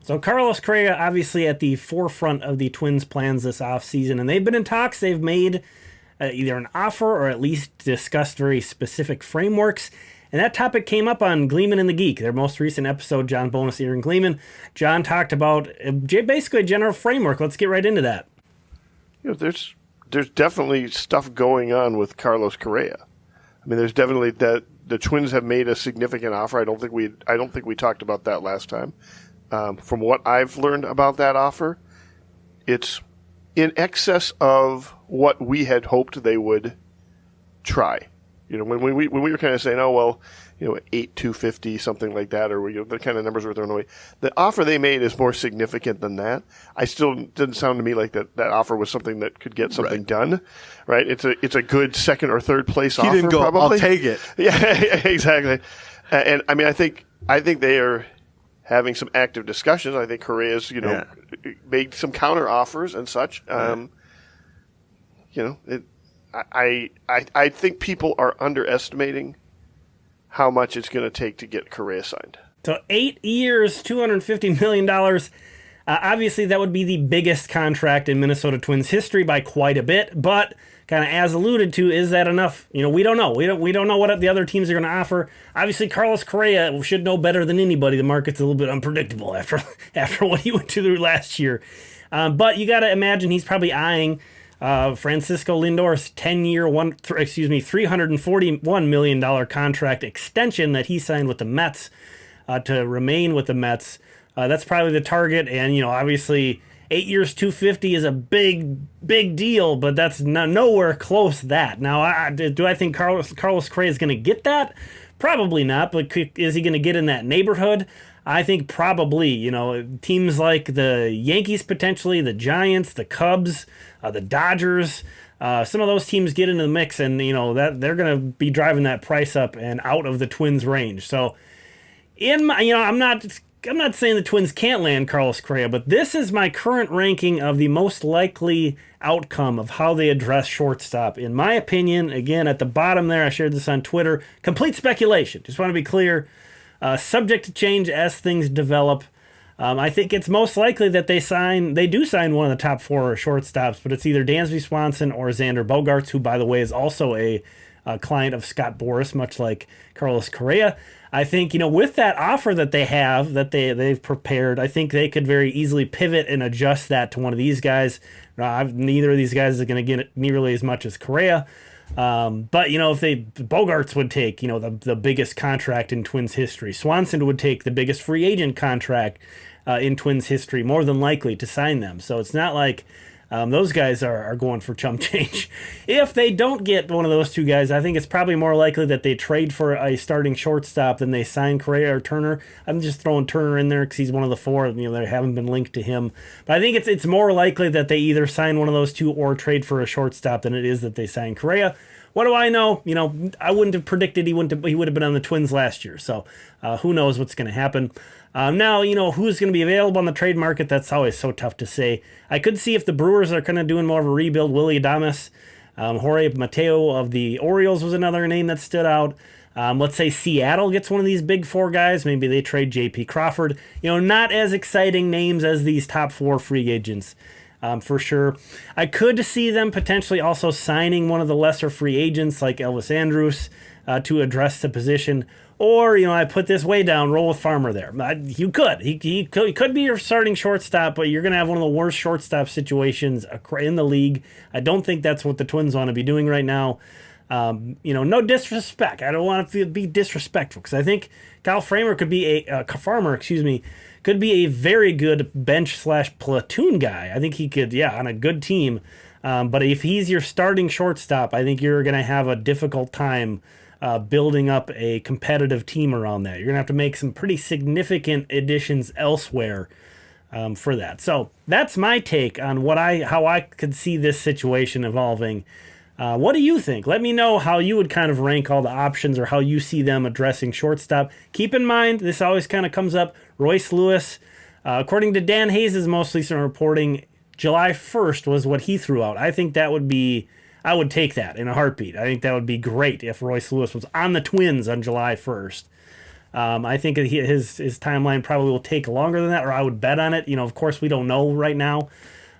So Carlos Correa obviously at the forefront of the Twins' plans this offseason, and they've been in talks. They've made either an offer or at least discussed very specific frameworks. And that topic came up on Gleeman and the Geek, their most recent episode, John Bonus, Aaron Gleeman. John talked about basically a general framework. Let's get right into that. There's definitely stuff going on with Carlos Correa. I mean, there's definitely that the Twins have made a significant offer. I don't think we talked about that last time. From what I've learned about that offer, it's in excess of what we had hoped they would try. When we were kind of saying, 8,250, something like that, or the kind of numbers we're throwing away. The offer they made is more significant than that. I still didn't sound to me like that offer was something that could get something done, right? It's a good second or third place offer. He didn't go, probably. I'll take it. Yeah, exactly. And I mean, I think they are having some active discussions. I think Correa's, made some counter offers and such. I think people are underestimating how much it's going to take to get Correa signed. So 8 years, $250 million. Obviously, that would be the biggest contract in Minnesota Twins history by quite a bit. But kind of as alluded to, is that enough? We don't know. We don't know what the other teams are going to offer. Obviously, Carlos Correa should know better than anybody. The market's a little bit unpredictable after what he went through last year. But you got to imagine he's probably eyeing Francisco Lindor's 10-year, $341 million contract extension that he signed with the Mets to remain with the Mets. That's probably the target, and obviously 8 years, $250 is a big deal, but that's nowhere close to that. Now, do I think Carlos Correa is going to get that? Probably not, but is he going to get in that neighborhood? I think probably, teams like the Yankees potentially, the Giants, the Cubs, the Dodgers, some of those teams get into the mix, and that they're going to be driving that price up and out of the Twins' range. So, I'm not saying the Twins can't land Carlos Correa, but this is my current ranking of the most likely outcome of how they address shortstop. In my opinion, again at the bottom there, I shared this on Twitter. Complete speculation. Just want to be clear. Subject to change as things develop. I think it's most likely that they do sign one of the top four shortstops, but it's either Dansby Swanson or Xander Bogaerts, who, by the way, is also a client of Scott Boras, much like Carlos Correa. I think, with that offer that they have, that they've prepared, I think they could very easily pivot and adjust that to one of these guys. Neither of these guys is going to get nearly as much as Correa. But if Bogaerts would take, the biggest contract in Twins history. Swanson would take the biggest free agent contract in Twins history, more than likely to sign them. So it's not like those guys are going for chump change. If they don't get one of those two guys, I think it's probably more likely that they trade for a starting shortstop than they sign Correa or Turner. I'm just throwing Turner in there because he's one of the four. They haven't been linked to him. But I think it's more likely that they either sign one of those two or trade for a shortstop than it is that they sign Correa. What do I know? I wouldn't have predicted he would have been on the Twins last year. So who knows what's going to happen. Now, who's going to be available on the trade market, that's always so tough to say. I could see if the Brewers are kind of doing more of a rebuild. Willie Adames, Jorge Mateo of the Orioles was another name that stood out. Let's say Seattle gets one of these big four guys. Maybe they trade J.P. Crawford. Not as exciting names as these top four free agents. For sure. I could see them potentially also signing one of the lesser free agents like Elvis Andrus to address the position. Or, I put this way down, roll with Farmer there. You could. He could be your starting shortstop, but you're going to have one of the worst shortstop situations in the league. I don't think that's what the Twins want to be doing right now. No disrespect. I don't want to be disrespectful because I think Kyle Farmer could be could be a very good bench/platoon guy. I think he could, on a good team. But if he's your starting shortstop, I think you're going to have a difficult time building up a competitive team around that. You're going to have to make some pretty significant additions elsewhere for that. So that's my take on how I could see this situation evolving. What do you think? Let me know how you would kind of rank all the options or how you see them addressing shortstop. Keep in mind, this always kind of comes up. Royce Lewis, according to Dan Hayes' most recent reporting, July 1st was what he threw out. I think that would be, I would take that in a heartbeat. I think that would be great if Royce Lewis was on the Twins on July 1st. I think his timeline probably will take longer than that, or I would bet on it. Of course, we don't know right now.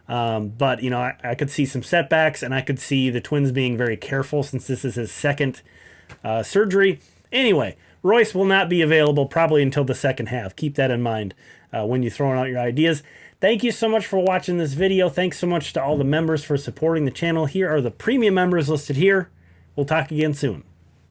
But, I could see some setbacks, and I could see the Twins being very careful since this is his second surgery. Anyway, Royce will not be available probably until the second half. Keep that in mind when you're throwing out your ideas. Thank you so much for watching this video. Thanks so much to all the members for supporting the channel. Here are the premium members listed here. We'll talk again soon.